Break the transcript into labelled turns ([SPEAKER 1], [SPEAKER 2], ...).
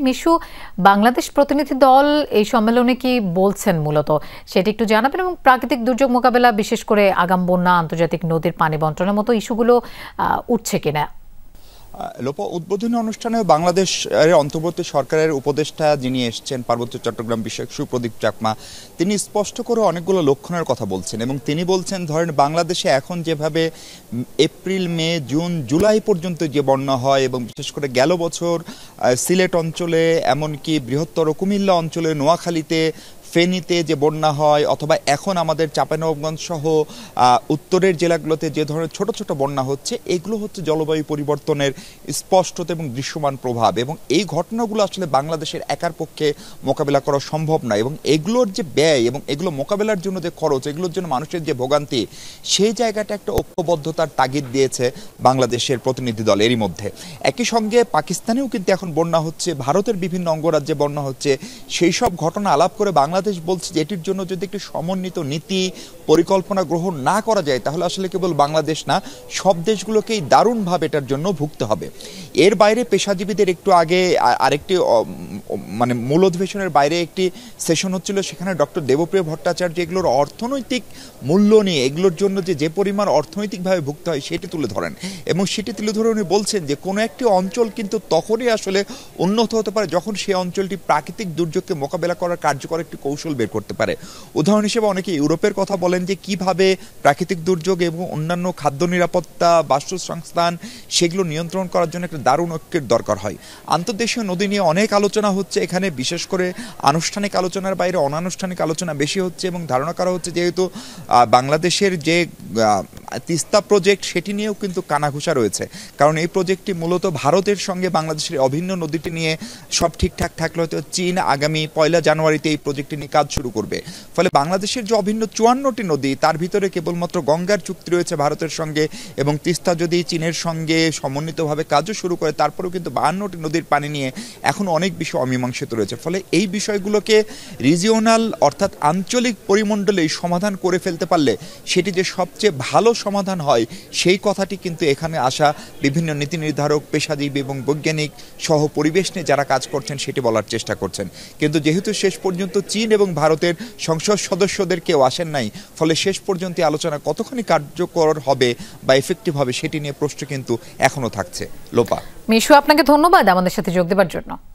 [SPEAKER 1] মিশু, বাংলাদেশ প্রতিনিধি দল এই সম্মেলনে কি বলছেন মূলত সেটি একটু জানাবেন, এবং প্রাকৃতিক দুর্যোগ মোকাবেলা, বিশেষ করে আগাম বন্যা, আন্তর্জাতিক নদীর পানি বন্টনের মতো ইস্যুগুলো উঠছে কিনা?
[SPEAKER 2] লোপা, উদ্বোধনী অনুষ্ঠানে বাংলাদেশের অন্তর্বর্তী সরকারের উপদেষ্টা যিনি এসেছেন পার্বত্য চট্টগ্রাম বিষয়ক সুপ্রদীপ চাকমা, তিনি স্পষ্ট করে অনেকগুলো লক্ষণের কথা বলছেন এবং তিনি বলছেন ধরেন বাংলাদেশে এখন যেভাবে এপ্রিল, মে, জুন, জুলাই পর্যন্ত যে বন্যা হয় এবং বিশেষ করে গেল বছর সিলেট অঞ্চলে, এমনকি বৃহত্তর কুমিল্লা অঞ্চলে, নোয়াখালীতে, ফেনীতে যে বন্যা হয়, অথবা এখন আমাদের চাঁপাইনবাবগঞ্জ সহ উত্তরের জেলাগুলোতে যে ধরনের ছোট ছোট বন্যা হচ্ছে, এগুলো হচ্ছে জলবায়ু পরিবর্তনের স্পষ্ট এবং দৃশ্যমান প্রভাব। এবং এই ঘটনাগুলো আসলে বাংলাদেশের একার পক্ষে মোকাবেলা করা সম্ভব নয় এবং এগুলোর যে ব্যয় এবং এগুলো মোকাবেলার জন্য যে খরচ, এগুলোর জন্য মানুষের যে ভোগান্তি, সেই জায়গাটা একটা ঐক্যবদ্ধতার তাগিদ দিয়েছে বাংলাদেশের প্রতিনিধি দল। এরই মধ্যে একই সঙ্গে পাকিস্তানেও কিন্তু এখন বন্যা হচ্ছে, ভারতের বিভিন্ন অঙ্গরাজ্যে বন্যা হচ্ছে। সেই সব ঘটনা আলাপ করে বাংলাদেশ বলছে যে এটির জন্য যদি একটি সমন্বিত নীতি পরিকল্পনা গ্রহণ না করা যায়, তাহলে আসলে কেবল বাংলাদেশ না, সব দেশগুলোকেই দারুণভাবে এটার জন্য ভুগতে হবে। এর বাইরে পেশাজীবীদের একটু আগে আরেকটি মূল অধিবেশনের বাইরে একটি সেশন হচ্ছিল, সেখানে ডক্টর দেবপ্রিয় ভট্টাচার্য এগুলোর অর্থনৈতিক মূল্য নিয়ে, এগুলোর জন্য যে পরিমাণ অর্থনৈতিকভাবে ভুগতে হয় সেটি তুলে ধরেন এবং সেটি তুলে ধরে উনি বলছেন যে কোনো একটি অঞ্চল কিন্তু তখনই আসলে উন্নত হতে পারে যখন সেই অঞ্চলটি প্রাকৃতিক দুর্যোগকে মোকাবেলা করার কার্যকর একটি কৌশল বের করতে পারে। উদাহরণ হিসেবে অনেকে ইউরোপের কথা বলেন যে কিভাবে প্রাকৃতিক দুর্যোগ এবং অন্যান্য খাদ্য নিরাপত্তা, বাসস্থান, সেগুলো নিয়ন্ত্রণ করার জন্য একটা দারুণ ঐক্যের দরকার হয়। আন্তর্দেশীয় নদী নিয়ে অনেক আলোচনা হচ্ছে এখানে, বিশেষ করে আনুষ্ঠানিক আলোচনার বাইরে অনানুষ্ঠানিক আলোচনা বেশি হচ্ছে এবং ধারণা করা হচ্ছে যেহেতু বাংলাদেশের যে তিস্তা প্রজেক্ট, সেটি নিয়েও কিন্তু কানাঘুষা রয়েছে, কারণ এই প্রজেক্টটি মূলত ভারতের সঙ্গে বাংলাদেশের অভিন্ন নদীটি নিয়ে সব ঠিকঠাক থাকলে হয়তো চীন আগামী 1 জানুয়ারিতে এই প্রজেক্টটি নিয়ে কাজ শুরু করবে। ফলে বাংলাদেশের যে অভিন্ন 54টি নদী, তার ভিতরে কেবলমাত্র গঙ্গার চুক্তি রয়েছে ভারতের সঙ্গে, এবং তিস্তা যদি চীনের সঙ্গে সমন্বিতভাবে কাজও শুরু করে, তারপরেও কিন্তু 52টি নদীর পানি নিয়ে এখন অনেক বেশি অমীমাংসিত রয়েছে। ফলে এই বিষয়গুলোকে রিজিওনাল অর্থাৎ আঞ্চলিক পরিমণ্ডলে সমাধান করে ফেলতে পারলে সেটি যে সবচেয়ে ভালো সমাধান হয়, সেই কথাটি কিন্তু এখানে আসা বিভিন্ন নীতি নির্ধারক, পেশাজীবী এবং বৈজ্ঞানিক সহ পরিবেশ নিয়ে যারা কাজ করছেন সেটি বলার চেষ্টা করছেন। কিন্তু যেহেতু শেষ পর্যন্ত চীন এবং ভারতের সংসদ সদস্যদের কেউ আসেন নাই, ফলে শেষ পর্যন্ত আলোচনা কতখানি কার্যকর হবে বা এফেক্টিভ হবে সেটি নিয়ে প্রশ্ন কিন্তু এখনো থাকছে। লোপা,
[SPEAKER 1] মিশু, আপনাকে ধন্যবাদ আমাদের সাথে যোগ দেওয়ার জন্য।